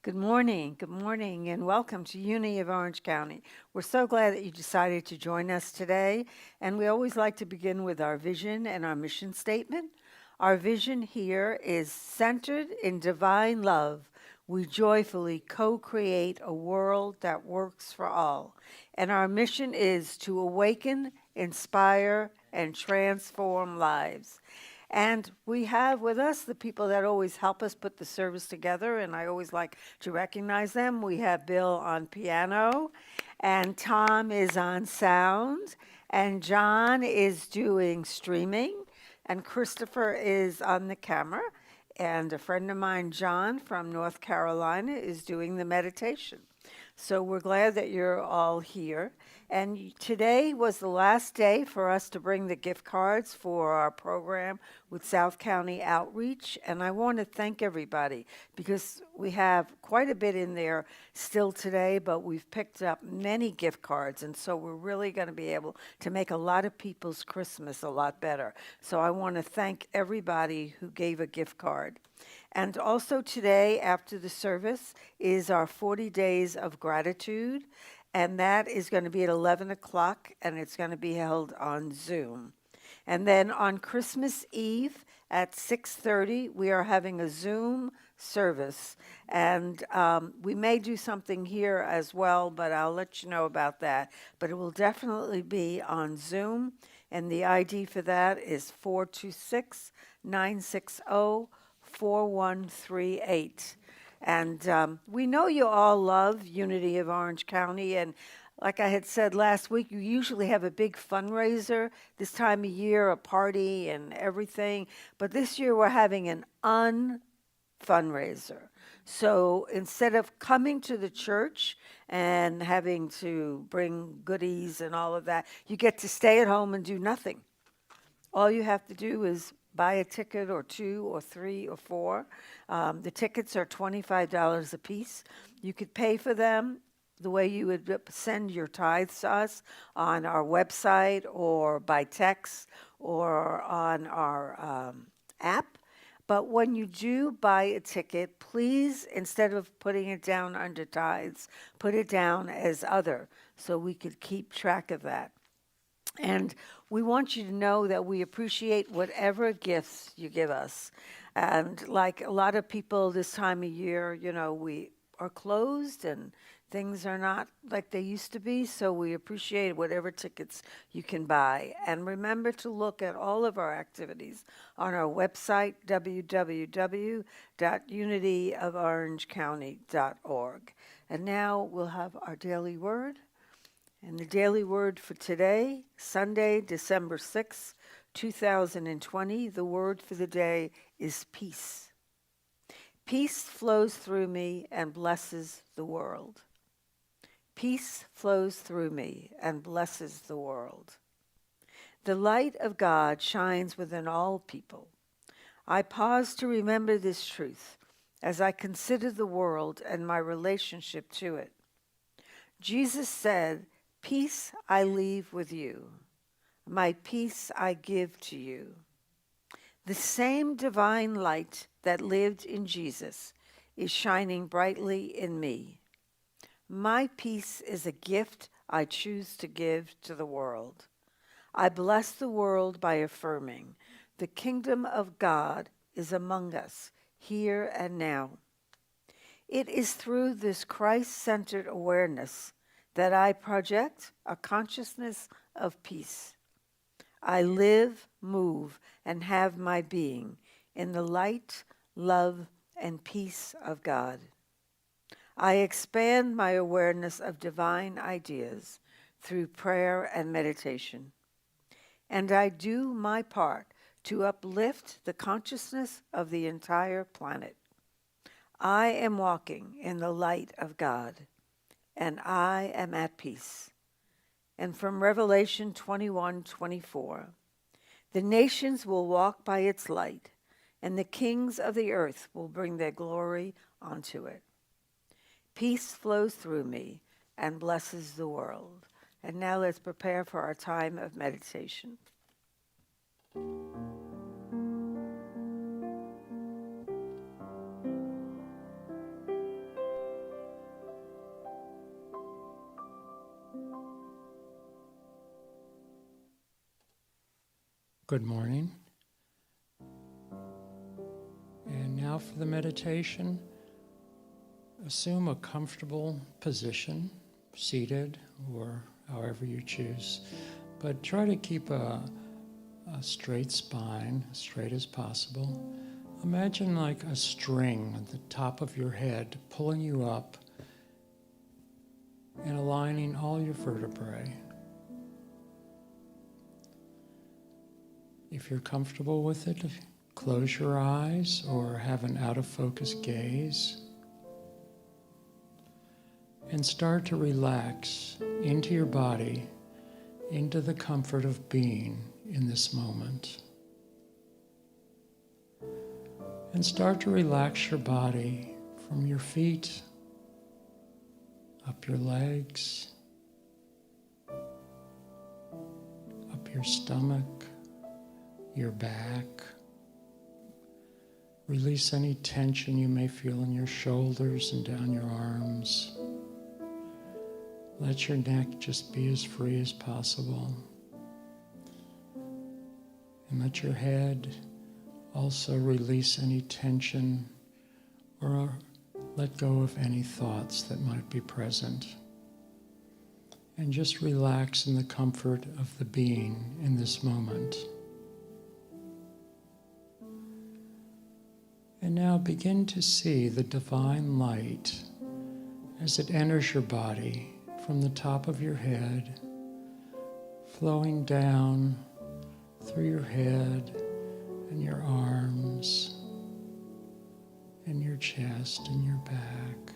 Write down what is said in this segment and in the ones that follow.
Good morning, and welcome to Unity of Orange County. We're so glad that you decided to join us today, and we always like to begin with our vision and our mission statement. Our vision here is centered in divine love. We joyfully co create a world that works for all. And our mission is to awaken, inspire, and transform lives. And we have with us the people that always help us put the service together, and I always like to recognize them. We have Bill on piano, and Tom is on sound, and John is doing streaming, and Christopher is on the camera, and a friend of mine, John from North Carolina, is doing the meditation. So we're glad that you're all here. And today was the last day for us to bring the gift cards for our program with South County Outreach. And I want to thank everybody because we have quite a bit in there still today, but we've picked up many gift cards. And so we're really going to be able to make a lot of people's Christmas a lot better. So I want to thank everybody who gave a gift card. And also today, after the service, is our 40 days of gratitude. And that is going to be at 11 o'clock, and it's going to be held on Zoom. And then on Christmas Eve at 6:30, we are having a Zoom service. And we may do something here as well, but I'll let you know about that. But it will definitely be on Zoom. And the ID for that is 426 960 4138. And we know you all love Unity of Orange County. And like I had said last week, you usually have a big fundraiser this time of year, a party and everything. But this year we're having an fundraiser. So instead of coming to the church and having to bring goodies and all of that, you get to stay at home and do nothing. All you have to do is buy a ticket or two or three or four. The tickets are $25 a piece. You could pay for them the way you would send your tithes to us on our website or by text or on our app. But when you do buy a ticket, please, instead of putting it down under tithes, put it down as other so we could keep track of that. And we want you to know that we appreciate whatever gifts you give us. And like a lot of people this time of year, we are closed and things are not like they used to be. So we appreciate whatever tickets you can buy. And remember to look at all of our activities on our website, www.unityoforangecounty.org. And now we'll have our daily word. And the daily word for today, Sunday, December 6th, 2020, the word for the day is peace. Peace flows through me and blesses the world. Peace flows through me and blesses the world. The light of God shines within all people. I pause to remember this truth as I consider the world and my relationship to it. Jesus said, "Peace I leave with you. My peace I give to you." The same divine light that lived in Jesus is shining brightly in me. My peace is a gift I choose to give to the world. I bless the world by affirming the kingdom of God is among us here and now. It is through this Christ-centered awareness that I project a consciousness of peace. I live, move, and have my being in the light, love, and peace of God. I expand my awareness of divine ideas through prayer and meditation. And I do my part to uplift the consciousness of the entire planet. I am walking in the light of God, and I am at peace. And from Revelation 21:24, the nations will walk by its light, and the kings of the earth will bring their glory onto it. Peace flows through me and blesses the world. And now let's prepare for our time of meditation. Good morning. And now for the meditation. Assume a comfortable position, seated or however you choose, but try to keep a straight spine, as straight as possible. Imagine like a string at the top of your head pulling you up and aligning all your vertebrae. If you're comfortable with it, close your eyes or have an out-of-focus gaze and start to relax into your body, into the comfort of being in this moment. And start to relax your body from your feet, up your legs, up your stomach, your back. Release any tension you may feel in your shoulders and down your arms. Let your neck just be as free as possible. And let your head also release any tension or let go of any thoughts that might be present. And just relax in the comfort of the being in this moment. And now begin to see the divine light as it enters your body from the top of your head, flowing down through your head and your arms and your chest and your back,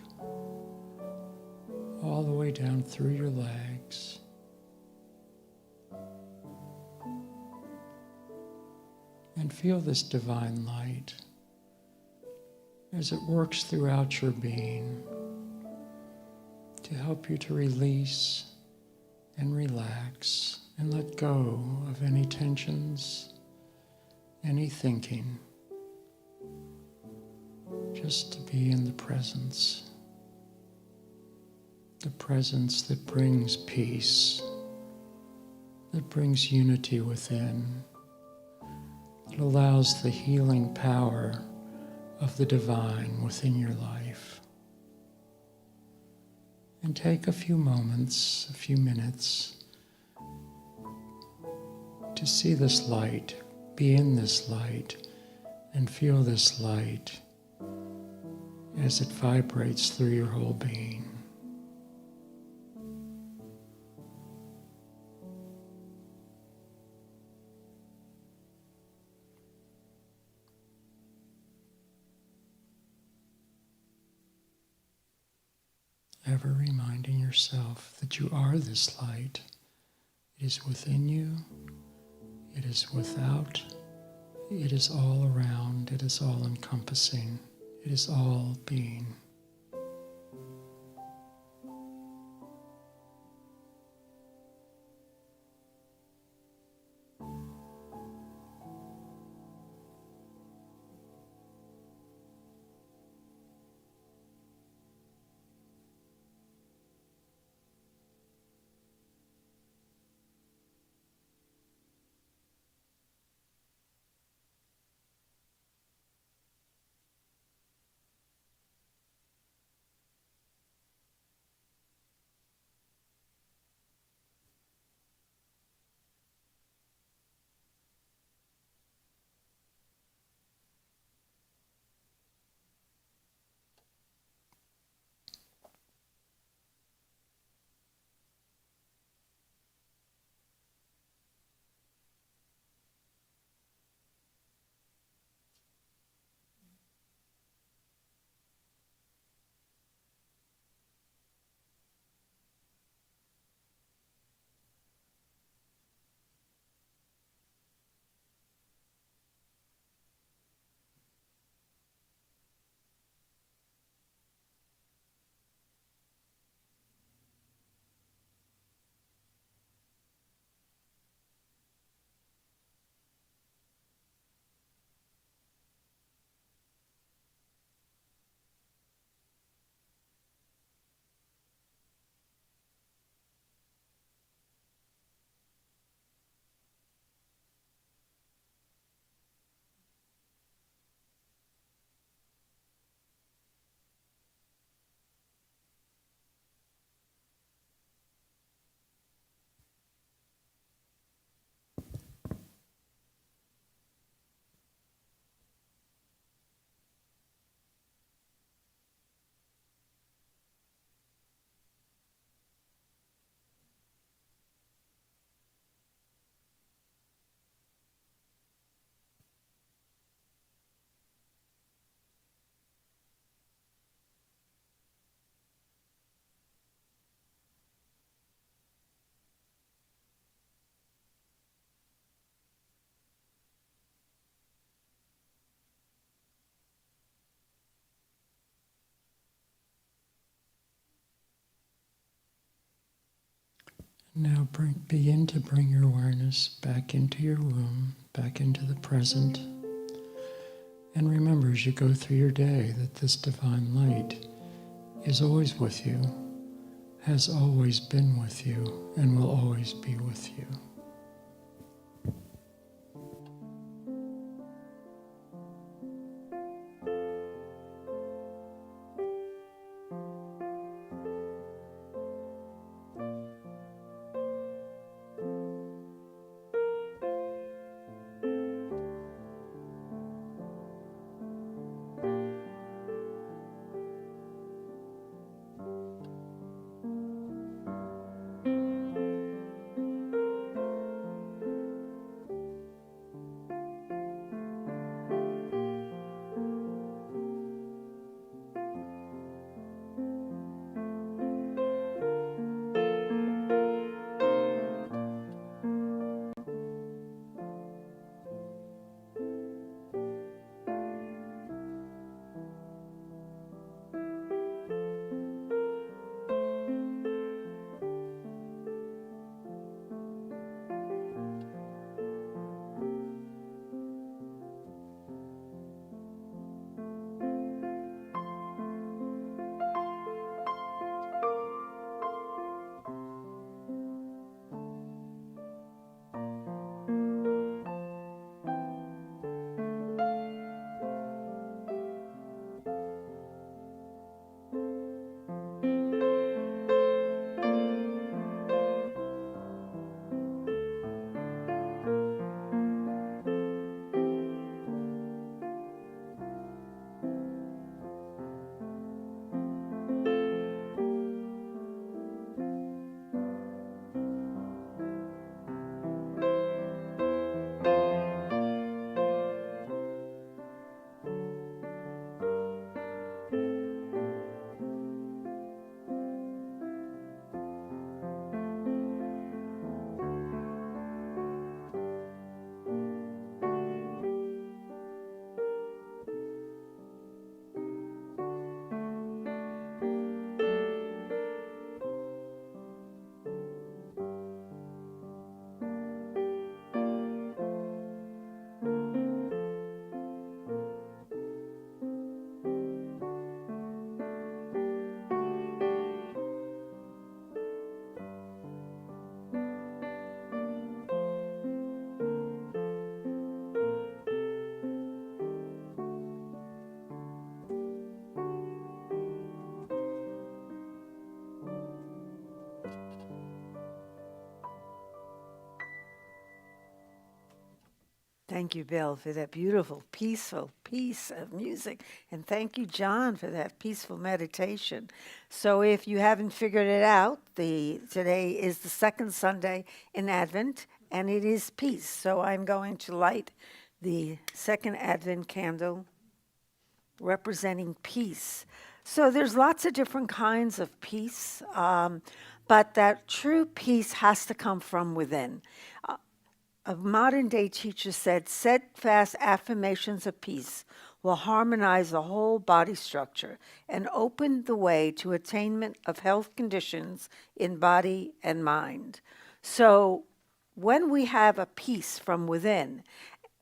all the way down through your legs. And feel this divine light as it works throughout your being to help you to release and relax and let go of any tensions, any thinking, just to be in the presence that brings peace, that brings unity within, that allows the healing power of the divine within your life. And take a few moments, a few minutes to see this light, be in this light, and feel this light as it vibrates through your whole being. Ever reminding yourself that you are this light. It is within you, it is without, it is all around, it is all encompassing, it is all being. Now begin to bring your awareness back into your room, back into the present. And remember as you go through your day that this divine light is always with you, has always been with you, and will always be with you. Thank you, Bill, for that beautiful, peaceful piece of music. And thank you, John, for that peaceful meditation. So if you haven't figured it out, today is the second Sunday in Advent, and it is peace. So I'm going to light the second Advent candle representing peace. So there's lots of different kinds of peace, but that true peace has to come from within. A modern day teacher said, steadfast affirmations of peace will harmonize the whole body structure and open the way to attainment of health conditions in body and mind. So when we have a peace from within,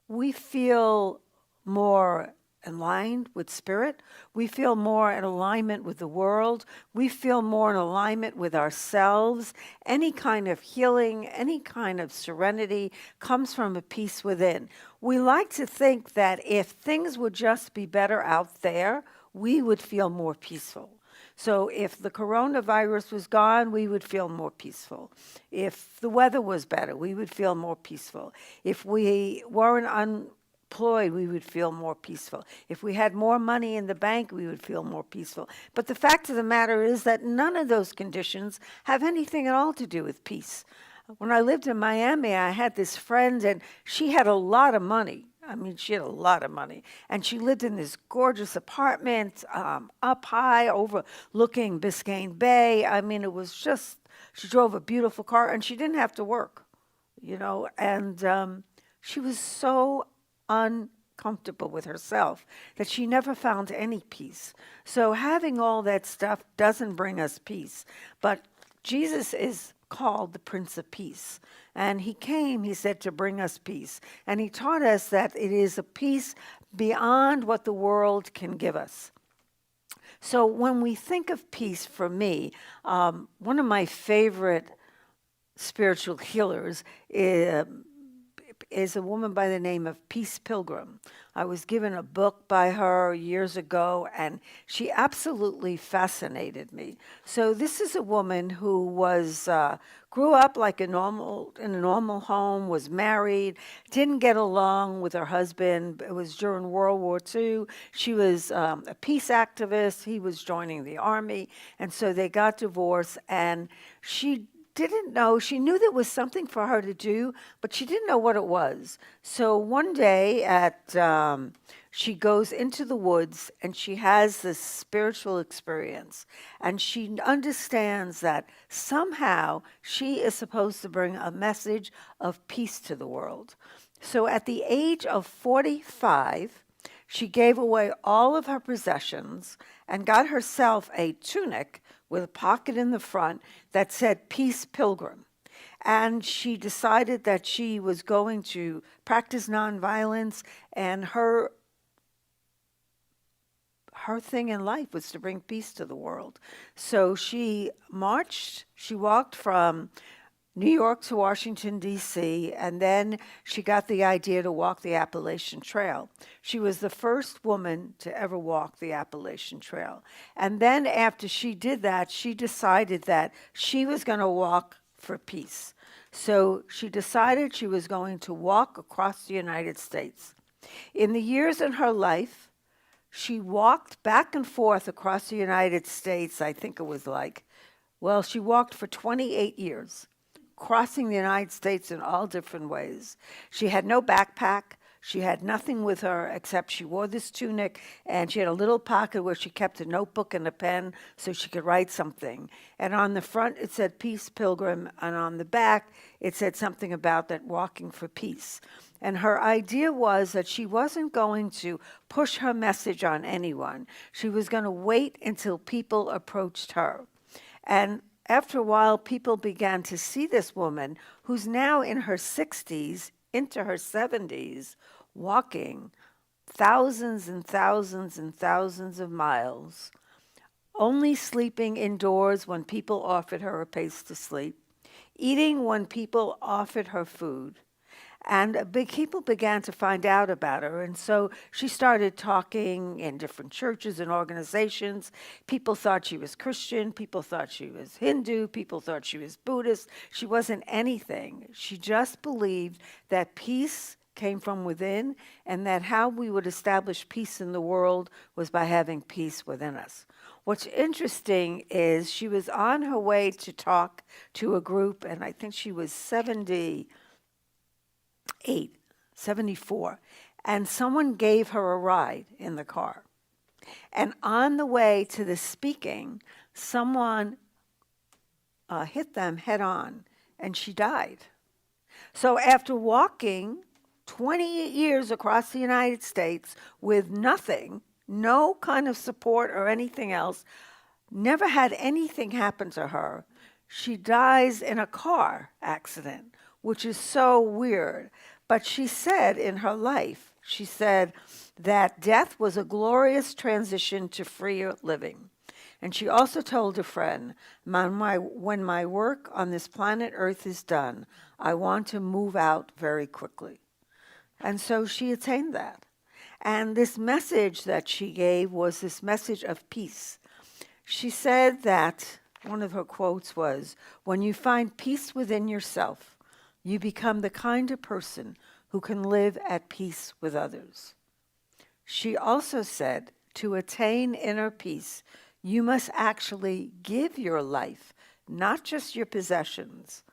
we feel more aligned with spirit. We feel more in alignment with the world. We feel more in alignment with ourselves. Any kind of healing, any kind of serenity comes from a peace within. We like to think that if things would just be better out there, we would feel more peaceful. So if the coronavirus was gone, we would feel more peaceful. If the weather was better, we would feel more peaceful. If we weren't unemployed, we would feel more peaceful. If we had more money in the bank, we would feel more peaceful. But the fact of the matter is that none of those conditions have anything at all to do with peace. When I lived in Miami, I had this friend, and she had a lot of money. I mean, she had a lot of money. And she lived in this gorgeous apartment up high overlooking Biscayne Bay. I mean, it was just, she drove a beautiful car, and she didn't have to work, and she was so uncomfortable with herself that she never found any peace. So having all that stuff doesn't bring us peace. But Jesus is called the Prince of Peace. And he came, he said, to bring us peace. And he taught us that it is a peace beyond what the world can give us. So when we think of peace, for me, one of my favorite spiritual healers is a woman by the name of Peace Pilgrim. I was given a book by her years ago, and she absolutely fascinated me. So this is a woman who grew up like in a normal home, was married, didn't get along with her husband. It was during World War II. She was a peace activist. He was joining the army, and so they got divorced, and she she knew there was something for her to do, but she didn't know what it was. So one day she goes into the woods and she has this spiritual experience, and she understands that somehow she is supposed to bring a message of peace to the world. So at the age of 45, she gave away all of her possessions and got herself a tunic with a pocket in the front that said Peace Pilgrim. And she decided that she was going to practice nonviolence, and her thing in life was to bring peace to the world. So she walked from New York to Washington, D.C., and then she got the idea to walk the Appalachian Trail. She was the first woman to ever walk the Appalachian Trail. And then after she did that, she decided that she was going to walk for peace. So she decided she was going to walk across the United States. In the years in her life, she walked back and forth across the United States. I think it was she walked for 28 years, crossing the United States in all different ways. She had no backpack. She had nothing with her except she wore this tunic, and she had a little pocket where she kept a notebook and a pen so she could write something. And on the front, it said Peace Pilgrim, and on the back, it said something about that walking for peace. And her idea was that she wasn't going to push her message on anyone. She was going to wait until people approached her. And after a while, people began to see this woman who's now in her 60s, into her 70s, walking thousands and thousands and thousands of miles, only sleeping indoors when people offered her a place to sleep, eating when people offered her food. And people began to find out about her. And so she started talking in different churches and organizations. People thought she was Christian. People thought she was Hindu. People thought she was Buddhist. She wasn't anything. She just believed that peace came from within, and that how we would establish peace in the world was by having peace within us. What's interesting is she was on her way to talk to a group, and I think she was 74, and someone gave her a ride in the car. And on the way to the speaking, someone hit them head on, and she died. So after walking 28 years across the United States with nothing, no kind of support or anything else, never had anything happen to her, she dies in a car accident, which is so weird. But she said in her life, she said that death was a glorious transition to freer living. And she also told a friend, when my work on this planet Earth is done, I want to move out very quickly. And so she attained that. And this message that she gave was this message of peace. She said that, one of her quotes was, "When you find peace within yourself, you become the kind of person who can live at peace with others." She also said, to attain inner peace, you must actually give your life, not just your possessions.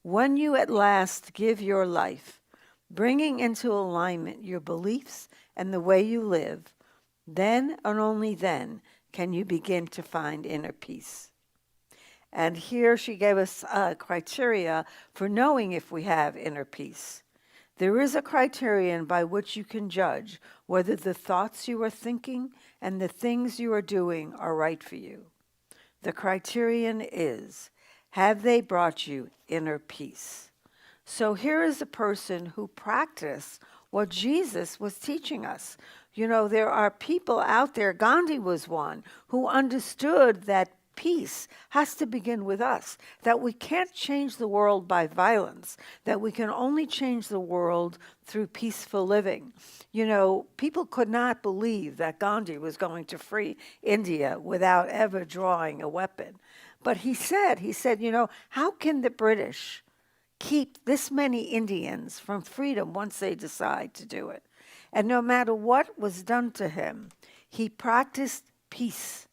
When you at last give your life, bringing into alignment your beliefs and the way you live, then and only then can you begin to find inner peace. And here she gave us criteria for knowing if we have inner peace. There is a criterion by which you can judge whether the thoughts you are thinking and the things you are doing are right for you. The criterion is, Have they brought you inner peace? So here is a person who practiced what Jesus was teaching us. You know, there are people out there, Gandhi was one, who understood that peace has to begin with us, that we can't change the world by violence, that we can only change the world through peaceful living. You know, people could not believe that Gandhi was going to free India without ever drawing a weapon. But he said, you know, how can the British keep this many Indians from freedom once they decide to do it? And no matter what was done to him, he practiced peace,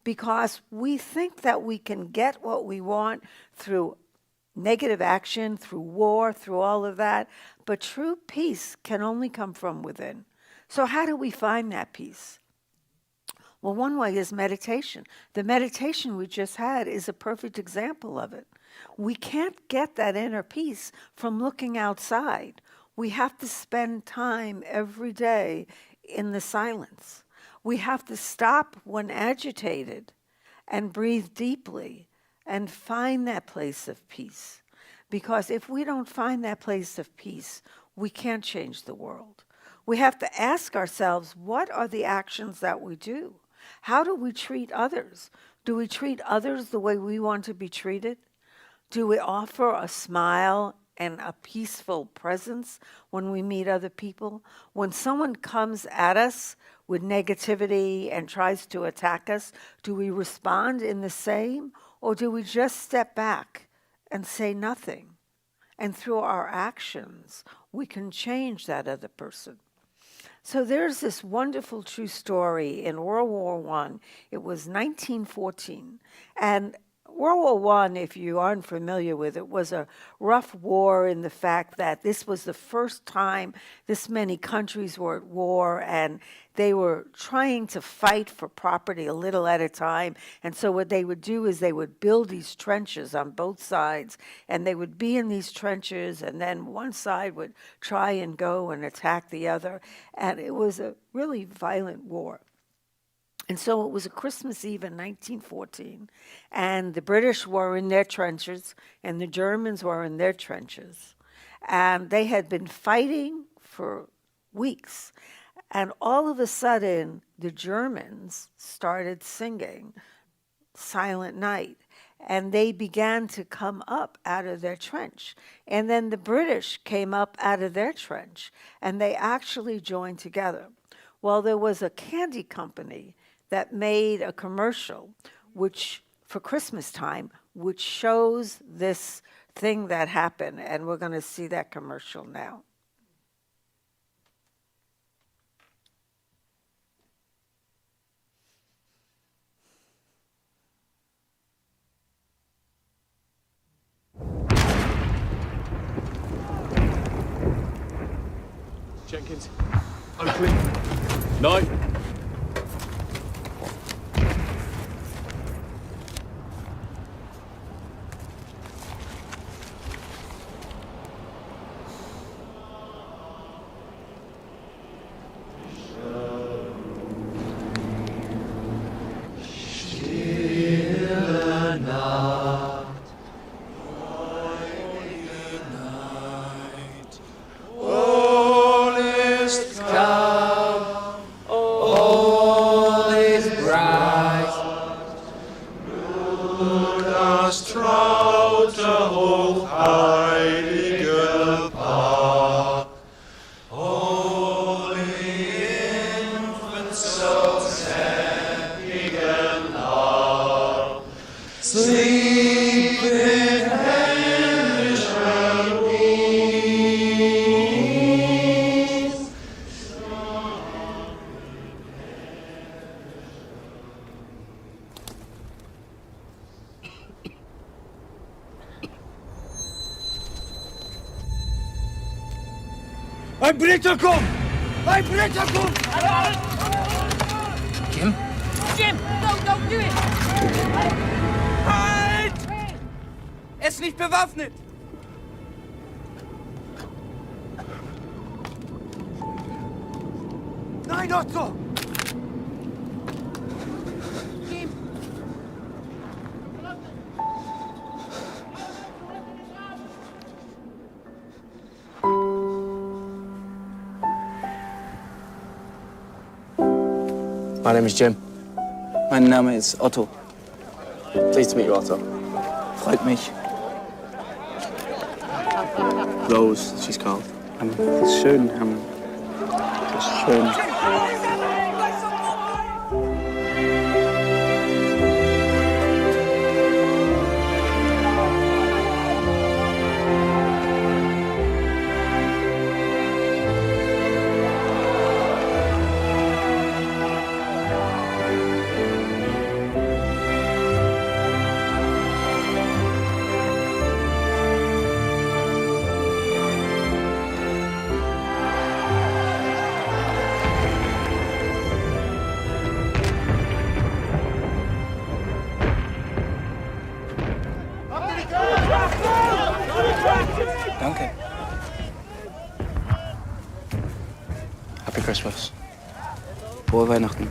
because we think that we can get what we want through negative action, through war, through all of that. But true peace can only come from within. So how do we find that peace? Well, one way is meditation. The meditation we just had is a perfect example of it. We can't get that inner peace from looking outside. We have to spend time every day in the silence. We have to stop when agitated and breathe deeply and find that place of peace. Because if we don't find that place of peace, we can't change the world. We have to ask ourselves, what are the actions that we do? How do we treat others? Do we treat others the way we want to be treated? Do we offer a smile and a peaceful presence when we meet other people? When someone comes at us with negativity and tries to attack us, do we respond in the same, or do we just step back and say nothing? And through our actions, we can change that other person. So there's this wonderful true story in World War I. It was 1914. And World War I, if you aren't familiar with it, was a rough war in the fact that this was the first time this many countries were at war, and they were trying to fight for property a little at a time. And so what they would do is they would build these trenches on both sides, and they would be in these trenches, and then one side would try and go and attack the other. And it was a really violent war. And so it was a Christmas Eve in 1914, and the British were in their trenches, and the Germans were in their trenches. And they had been fighting for weeks. And all of a sudden, the Germans started singing Silent Night, and they began to come up out of their trench. And then the British came up out of their trench, and they actually joined together. Well, there was a candy company that made a commercial which for Christmas time, which shows this thing that happened, and we're going to see that commercial now. Jenkins, open. No. Ein Briter kommt! Ein Briter kommt! Jim? Jim, no, don't do it! Halt! Er ist nicht bewaffnet! Nein, Otto! Jim! My name is Jim. Mein Name ist Otto. Pleased to meet you, Otto. Freut mich. Rose, she's called. Das ist schön. Das ist schön. Danke. Happy Christmas. Frohe Weihnachten.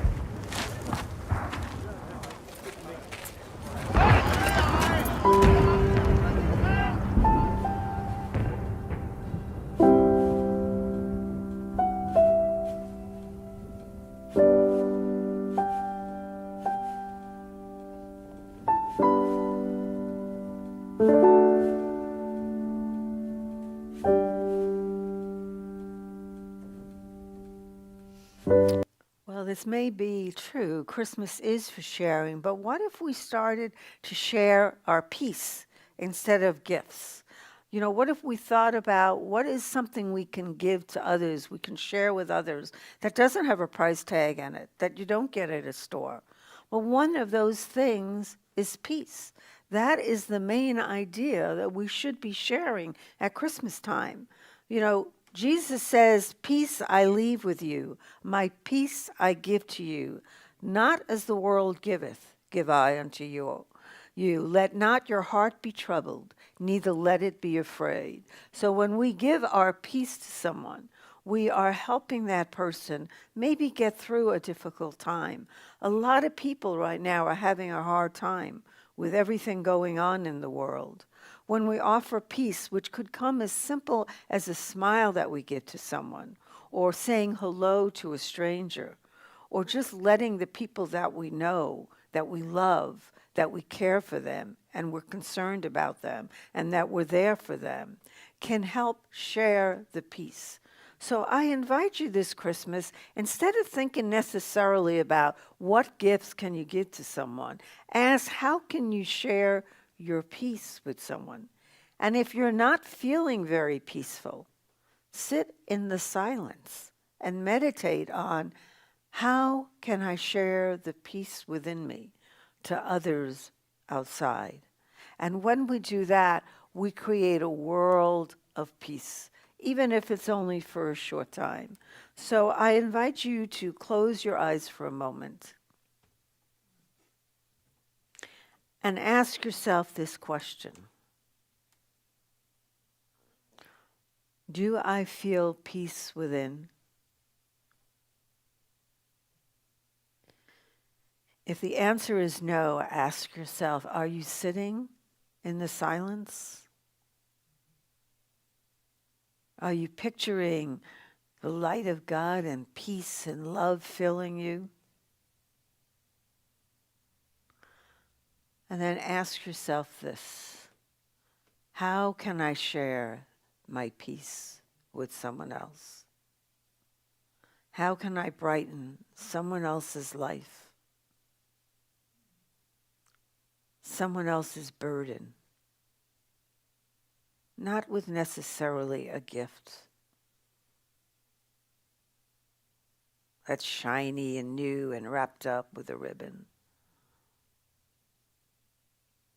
Well, this may be true. Christmas is for sharing, but what if we started to share our peace instead of gifts? You know, what if we thought about what is something we can give to others, we can share with others that doesn't have a price tag on it, that you don't get at a store? Well, one of those things is peace. That is the main idea that we should be sharing at Christmas time. You know, Jesus says, "Peace I leave with you, my peace I give to you. Not as the world giveth, give I unto you. Let not your heart be troubled, neither let it be afraid." So when we give our peace to someone, we are helping that person maybe get through a difficult time. A lot of people right now are having a hard time with everything going on in the world. When we offer peace, which could come as simple as a smile that we give to someone, or saying hello to a stranger, or just letting the people that we know, that we love, that we care for them, and we're concerned about them, and that we're there for them, can help share the peace. So I invite you this Christmas, instead of thinking necessarily about what gifts can you give to someone, ask how can you share your peace with someone. And if you're not feeling very peaceful, sit in the silence and meditate on how can I share the peace within me to others outside. And when we do that, we create a world of peace, even if it's only for a short time. So I invite you to close your eyes for a moment and ask yourself this question. Do I feel peace within? If the answer is no, ask yourself, are you sitting in the silence? Are you picturing the light of God and peace and love filling you? And then ask yourself this: how can I share my peace with someone else? How can I brighten someone else's life? Someone else's burden? Not with necessarily a gift that's shiny and new and wrapped up with a ribbon,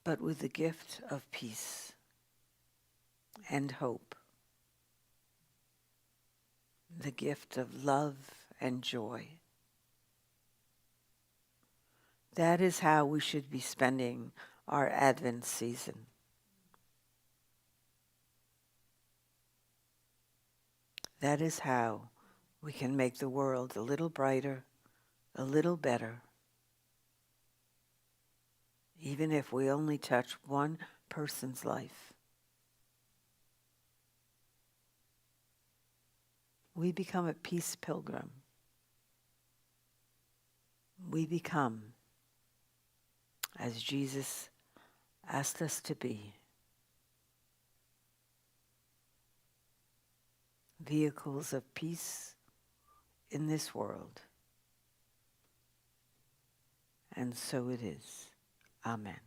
but with the gift of peace and hope, the gift of love and joy. That is how we should be spending our Advent season. That is how we can make the world a little brighter, a little better, even if we only touch one person's life. We become a peace pilgrim. we become as Jesus asked us to be. Vehicles of peace in this world. And so it is. Amen.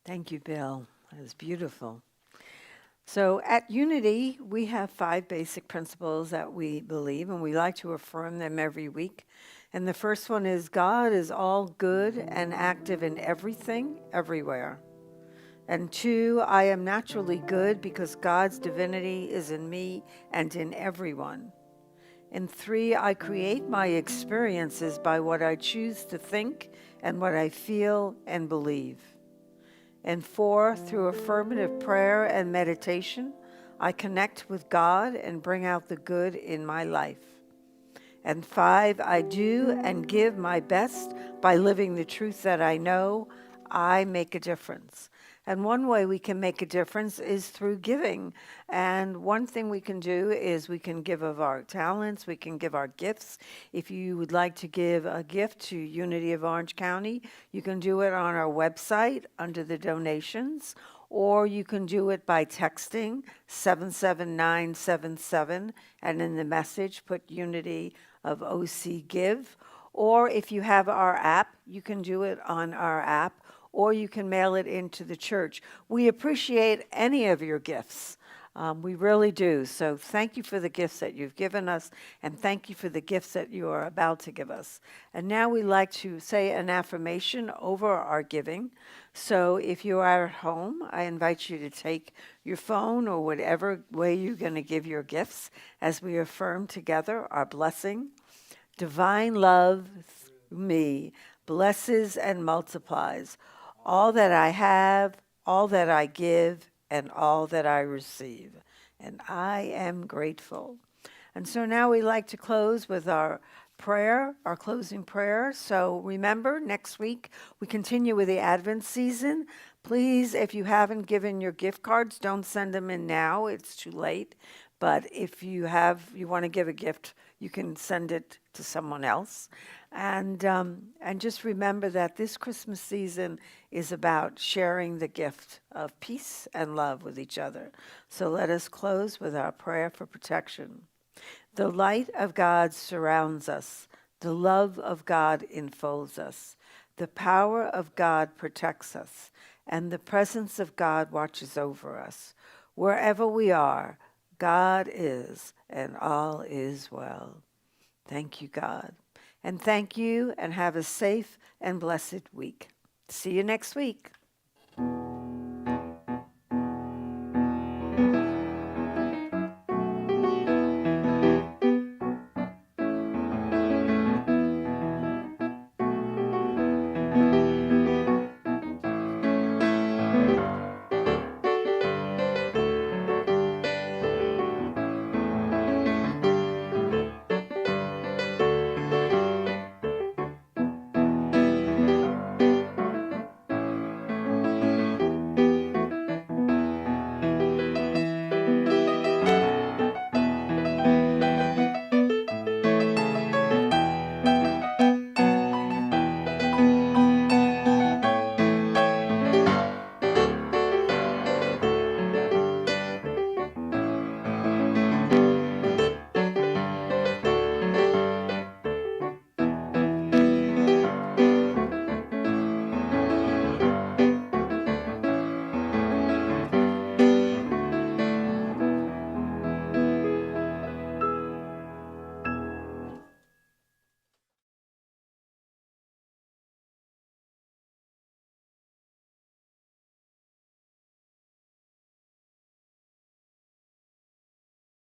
Thank you, Bill. That was beautiful. So at Unity, we have 5 basic principles that we believe, and we like to affirm them every week. And the first one is God is all good and active in everything, everywhere. And 2, I am naturally good because God's divinity is in me and in everyone. And 3, I create my experiences by what I choose to think and what I feel and believe. And 4, through affirmative prayer and meditation, I connect with God and bring out the good in my life. And 5, I do and give my best by living the truth that I know. I make a difference. And one way we can make a difference is through giving. And one thing we can do is we can give of our talents, we can give our gifts. If you would like to give a gift to Unity of Orange County, you can do it on our website under the donations, or you can do it by texting 77977 and in the message put Unity of OC Give. Or if you have our app, you can do it on our app, or you can mail it into the church. We appreciate any of your gifts. We really do. So thank you for the gifts that you've given us, and thank you for the gifts that you are about to give us. And now we like to say an affirmation over our giving. So if you are at home, I invite you to take your phone or whatever way you're going to give your gifts as we affirm together our blessing. Divine love through me blesses and multiplies all that I have, all that I give, and all that I receive. And I am grateful. And so now we like to close with our prayer, our closing prayer. So remember, next week we continue with the Advent season. Please, if you haven't given your gift cards, don't send them in now. It's too late. But if you want to give a gift, you can send it to someone else. And just remember that this Christmas season is about sharing the gift of peace and love with each other. So let us close with our prayer for protection. The light of God surrounds us. The love of God enfolds us. The power of God protects us. And the presence of God watches over us. Wherever we are, God is, and all is well. Thank you, God. And thank you, and have a safe and blessed week. See you next week.